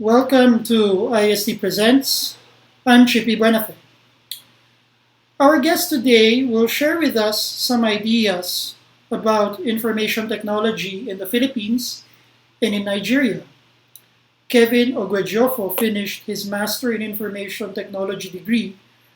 Welcome to IST Presents. I'm Chippy Buenafe. Our guest today will share with us some ideas about information technology in the Philippines and in Nigeria. Kevin Oguejiofo finished his Master in Information Technology degree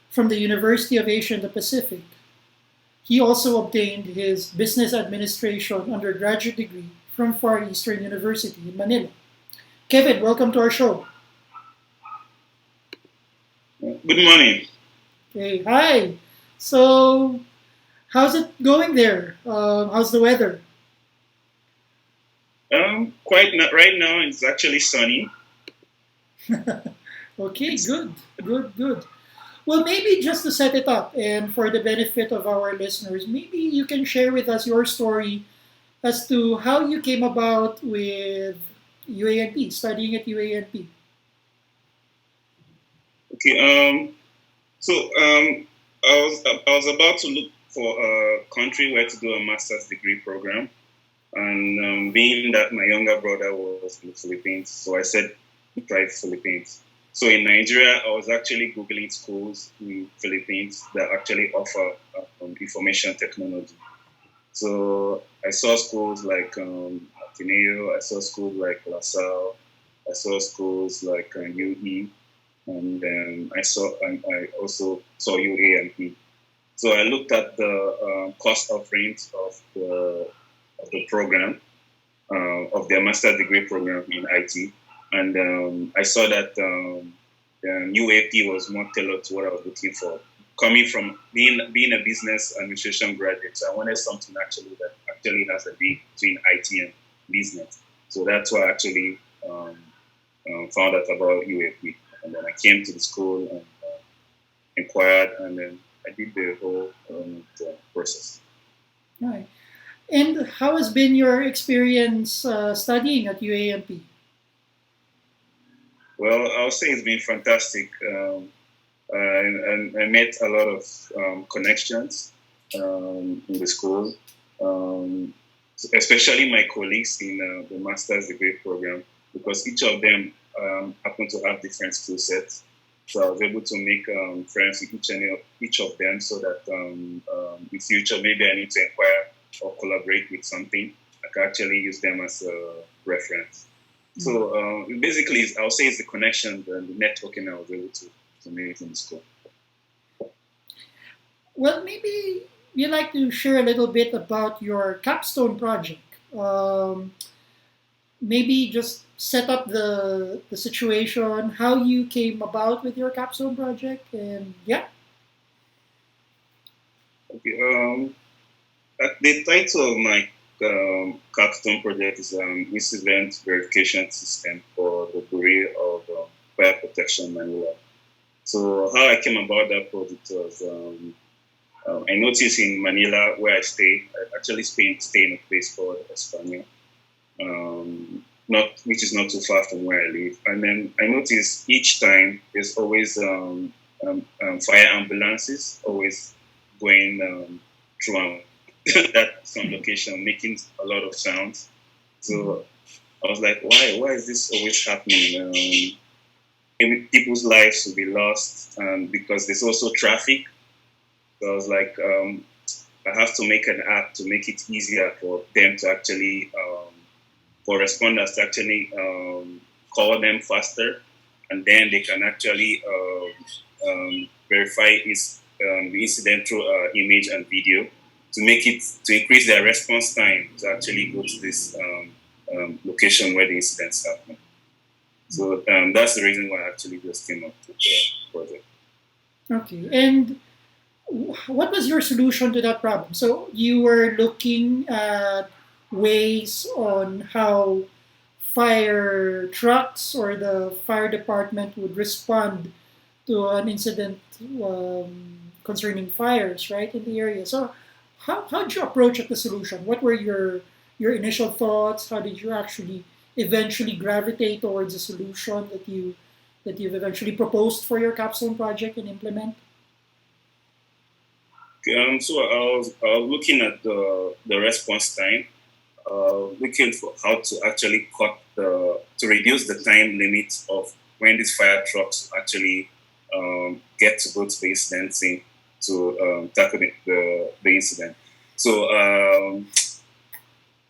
from the University of Asia and the Pacific. He also obtained his Business Administration undergraduate degree from Far Eastern University in Manila. Kevin, welcome to our show. Good morning. Okay, hi. So, how's it going there? How's the weather? Quite not right now. It's actually sunny. Okay, It's good. Well, maybe just to set it up and for the benefit of our listeners, maybe you can share with us your story as to how you came about with UANP, studying at UANP. okay. I was about to look for a country where to do a master's degree program, and being that my younger brother was in the Philippines, so I said try Philippines. So in Nigeria, I was actually googling schools in Philippines that actually offer information technology. So I saw schools like Ateneo, I saw schools like LaSalle, I saw schools like UE, and I also saw UAMP. So I looked at the cost of rent of the program of their master's degree program in IT, and I saw that UAP was more tailored to what I was looking for. Coming from being a business administration graduate, so I wanted something actually that actually has a link between IT and business. So that's why I actually found out about UAP, and then I came to the school and inquired, and then I did the whole process. Right. And how has been your experience studying at UANP? Well, I'll say it's been fantastic. And I met a lot of connections in the school, um, especially my colleagues in the master's degree program, because each of them happen to have different skill sets. So I was able to make friends with each of them, so that in future maybe I need to inquire or collaborate with something, I can actually use them as a reference. So basically, I'll say it's the connection and the networking I was able to make in school. Well, maybe you'd like to share a little bit about your capstone project. Maybe just set up the situation, how you came about with your capstone project, and yeah. Okay, the title of my capstone project is Incident Verification System for the Bureau of Fire Protection Manila. So how I came about that project was I noticed in Manila where I stay, I actually stay in a place called Espana, not which is not too far from where I live. And then I noticed each time there's always fire ambulances always going through that some location, making a lot of sounds. So I was like, why is this always happening? People's lives will be lost, because there's also traffic. So I was like, I have to make an app to make it easier for them to actually, for responders to actually call them faster, and then they can actually verify the incident through image and video to make it to increase their response time to actually go to this location where the incidents happen. So that's the reason why I actually just came up with the project. Okay, and what was your solution to that problem? So you were looking at ways on how fire trucks or the fire department would respond to an incident concerning fires, right, in the area. So how did you approach at the solution? What were your initial thoughts? How did you actually eventually gravitate towards a solution that you've eventually proposed for your capstone project and implement? So I was looking at the response time, looking for how to actually cut to reduce the time limit of when these fire trucks actually get to go to the incident scene to tackle the incident. So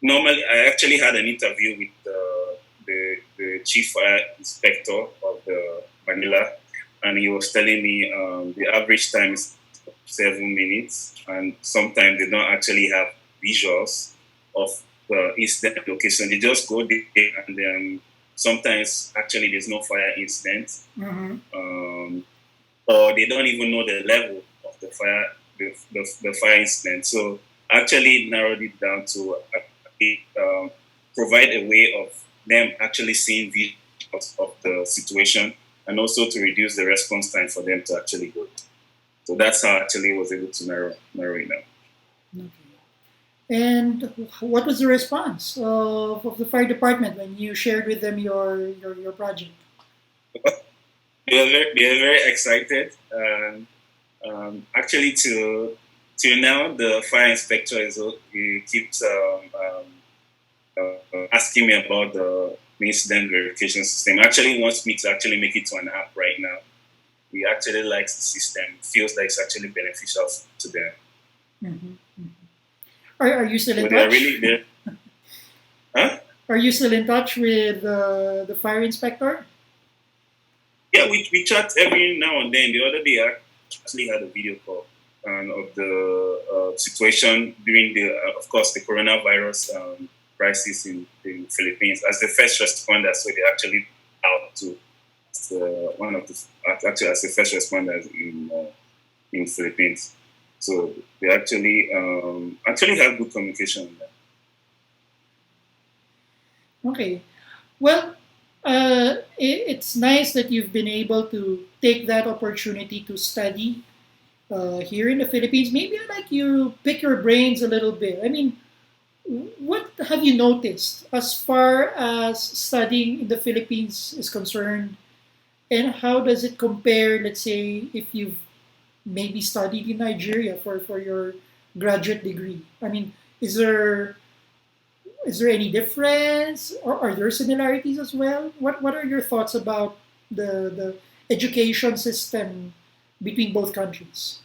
normally, I actually had an interview with the chief fire inspector of the Manila, and he was telling me the average time is 7 minutes, and sometimes they don't actually have visuals of the incident location. They just go there, and then sometimes actually there's no fire incident, or they don't even know the level of the fire, the fire incident. So actually narrowed it down to provide a way of them actually seeing visuals of the situation, and also to reduce the response time for them to actually go. So that's how actually I was able to narrow it down. Okay. And what was the response of the fire department when you shared with them your project? They were very excited. Actually, till now, the fire inspector he keeps asking me about the incident verification system. Actually, he wants me to actually make it to an app right now. He actually likes the system. Feels like it's actually beneficial to them. Mm-hmm. Are you still So in they are touch? really there. Huh? Are you still in touch with the fire inspector? Yeah, we chat every now and then. The other day, I actually had a video call of the situation during of course, the coronavirus crisis in the Philippines. As the first responder, so they actually out to one of the actually as the first responders in Philippines. So they actually have good communication with that. Okay. Well, it's nice that you've been able to take that opportunity to study here in the Philippines. Maybe I'd like you pick your brains a little bit. I mean, what have you noticed as far as studying in the Philippines is concerned, and how does it compare, let's say, if you've maybe studied in Nigeria for your graduate degree? I mean, is there is there any difference, or are there similarities as well? What are your thoughts about the education system between both countries?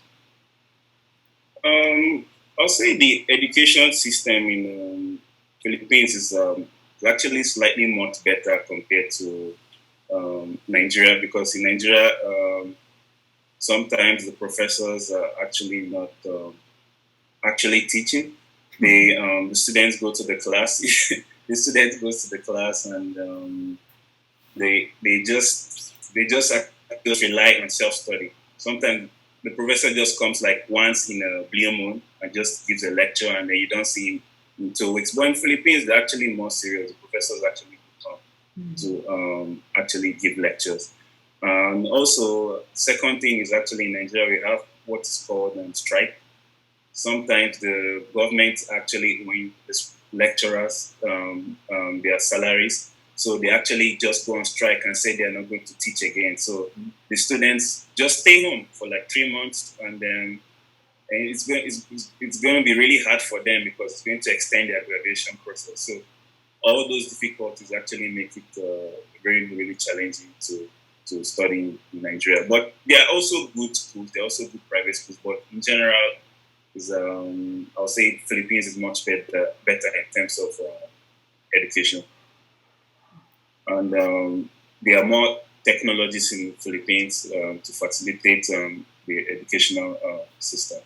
I'll say the education system in Philippines is actually slightly much better compared to Nigeria, because in Nigeria sometimes the professors are actually not actually teaching. The students go to the class. The students goes to the class, and they just rely on self study. Sometimes the professor just comes like once in a blue moon and just gives a lecture, and then you don't see him in 2 weeks. But in Philippines, they're actually more serious. The professors actually come to actually give lectures. And also, second thing is actually in Nigeria we have what is called strike. Sometimes the government actually win the lecturers their salaries, so they actually just go on strike and say they are not going to teach again. So the students just stay home for like 3 months, and then it's going to be really hard for them because it's going to extend their graduation process. So all those difficulties actually make it very, really challenging to study in Nigeria. But there are also good schools, there are also good private schools, but in general, is I'll say Philippines is much better in terms of education, and there are more technologies in Philippines to facilitate the educational system.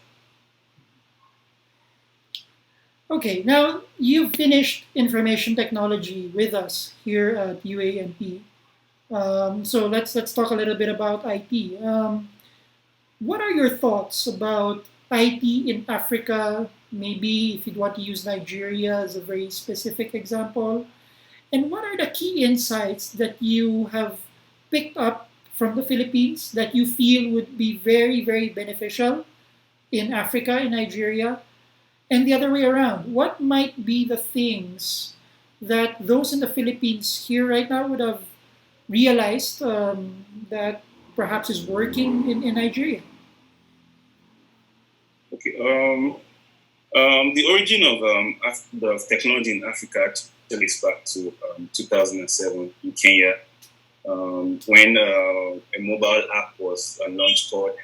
Okay, now you've finished information technology with us here at UANP. So let's talk a little bit about IT. What are your thoughts about IT in Africa? Maybe if you'd want to use Nigeria as a very specific example. And what are the key insights that you have picked up from the Philippines that you feel would be very, very beneficial in Africa, in Nigeria? And the other way around, what might be the things that those in the Philippines here right now would have realized that perhaps is working in Nigeria? Okay. The origin of the technology in Africa actually is back to 2007 in Kenya, when a mobile app was launched called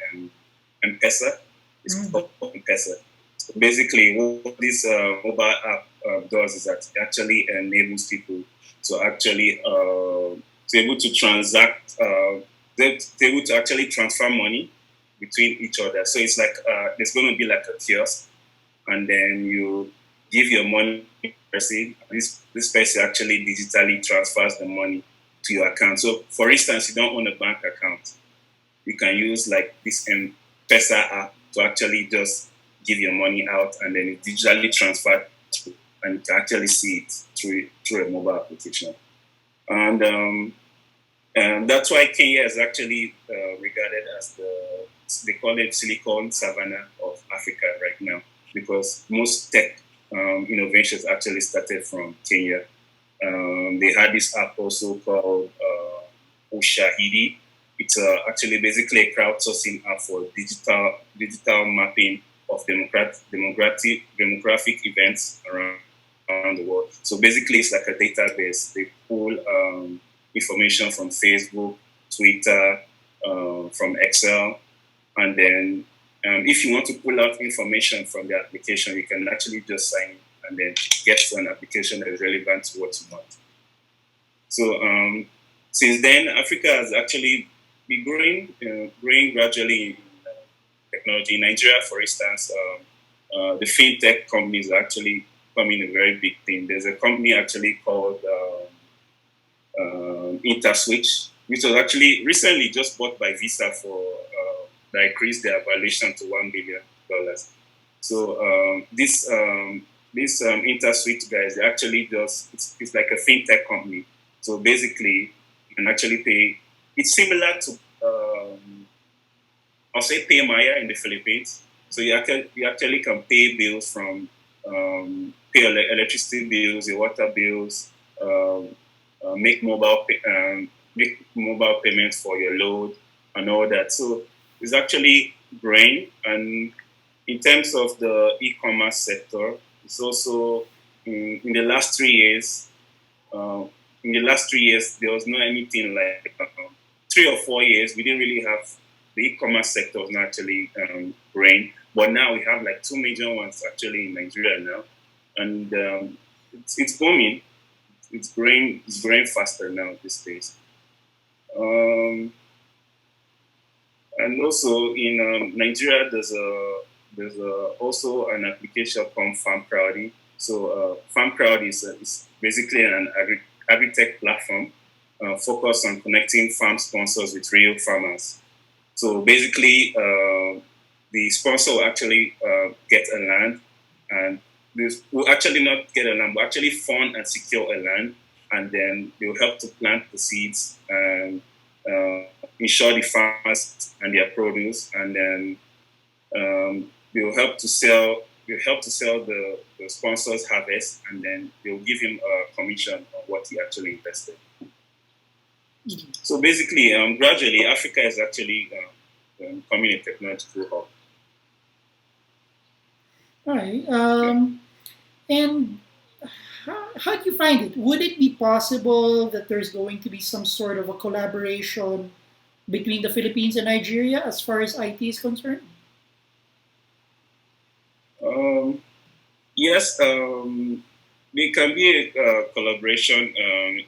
M-Pesa. It's called M-Pesa. So basically, what this mobile app does is that it actually enables people to actually to able to transact, they're able to actually transfer money between each other. So it's like there's going to be like a kiosk, and then you give your money to the person. This person actually digitally transfers the money to your account. So, for instance, you don't own a bank account, you can use like this M-Pesa app to actually just give your money out, and then it digitally transferred to, and you can actually see it through a mobile application. And that's why Kenya is actually regarded as they call it Silicon Savannah of Africa right now, because most tech innovations actually started from Kenya. They had this app also called Ushahidi. It's actually basically a crowdsourcing app for digital mapping of demographic events around the world. So basically, it's like a database. They pull information from Facebook, Twitter, from Excel, and then if you want to pull out information from the application, you can actually just sign in and then get to an application that is relevant to what you want. So since then, Africa has actually been growing gradually in technology. In Nigeria, for instance, the fintech companies are actually becoming a very big thing. There's a company actually called InterSwitch, which was actually recently just bought by Visa for that increased their valuation to $1 billion. So this InterSwitch guys, they actually just it's like a fintech company. So basically, you can actually pay. It's similar to I'll say pay Maya in the Philippines. So you actually can pay bills from pay electricity bills, your water bills, make make mobile payments for your load and all that. So it's actually growing. And in terms of the e-commerce sector, it's also in the last 3 years. Uh, in the last 3 years, there was not anything like 3 or 4 years. We didn't really have the e-commerce sector was not actually growing, but now we have like two major ones actually in Nigeria now, and it's booming. It's growing. It's growing faster now these days. Um, and also in Nigeria, there's also an application called Farm Crowdy. So Farm Crowd is basically an agri-tech platform focused on connecting farm sponsors with real farmers. So basically, the sponsor will actually get a land, and this will actually not get a land, but actually fund and secure a land, and then they will help to plant the seeds and uh, ensure the farmers and their produce, and then they will help to sell. They will help to sell the sponsor's harvest, and then they will give him a commission on what he actually invested. So basically, gradually, Africa is actually becoming a technological hub. All right. Yeah. And how do you find it? Would it be possible that there's going to be some sort of a collaboration between the Philippines and Nigeria as far as IT is concerned? Um, yes, there can be a collaboration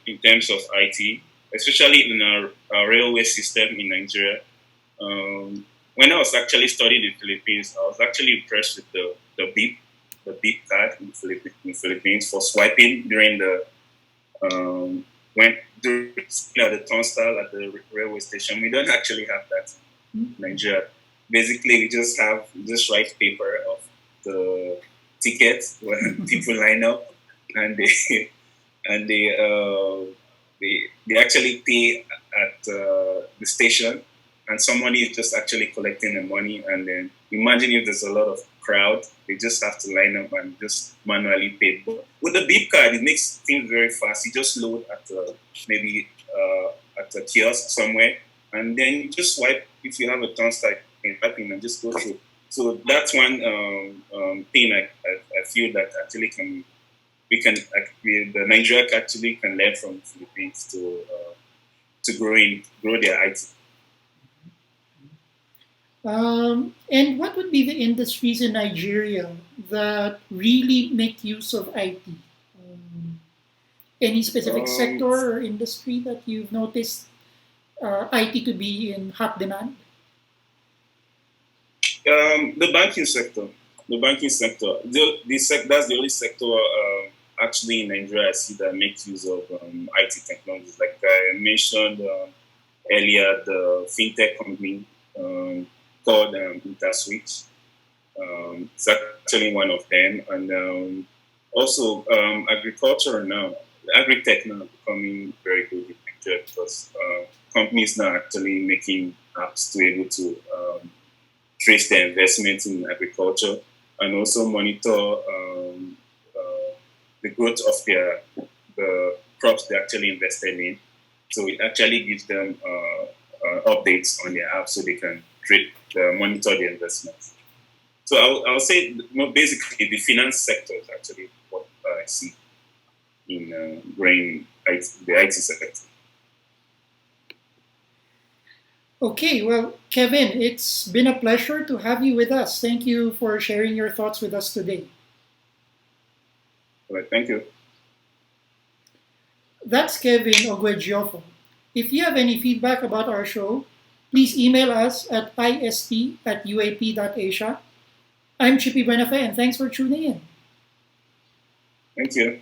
in terms of IT, especially in our railway system in Nigeria. When I was actually studying in the Philippines, I was actually impressed with the beep card in the Philippines for swiping during the when during the turnstile at the railway station. We don't actually have that in Nigeria. Basically, we just write paper of the tickets when people line up, and and they actually pay at the station, and somebody is just actually collecting the money. And then imagine if there's a lot of crowd, they just have to line up and just manually pay. But with the beep card, it makes things very fast. You just load at maybe at a kiosk somewhere, and then you just swipe. If you have a turnstile, you type in and just go through. So that's one thing I feel that actually the Nigeria actually can learn from Philippines to grow their IT. And what would be the industries in Nigeria that really make use of IT? Any specific sector Um, or industry that you've noticed IT to be in hot demand? the banking sector, that's the only sector actually in Nigeria I see that makes use of IT technologies. Like I mentioned earlier, the fintech company called InterSwitch. It's actually one of them, and also agriculture now, agri-tech now becoming very good in Nigeria because companies now actually making apps to be able to trace their investments in agriculture and also monitor the growth of the crops they actually invested in. So it actually gives them updates on their app so they can monitor the investments. So I'll say basically the finance sector is actually what I see in growing the IT sector. Okay, well, Kevin, it's been a pleasure to have you with us. Thank you for sharing your thoughts with us today. All right, thank you. That's Kevin Oguejiofo. If you have any feedback about our show, please email us at ist@uap.asia. I'm Chippy Benefe, and thanks for tuning in. Thank you.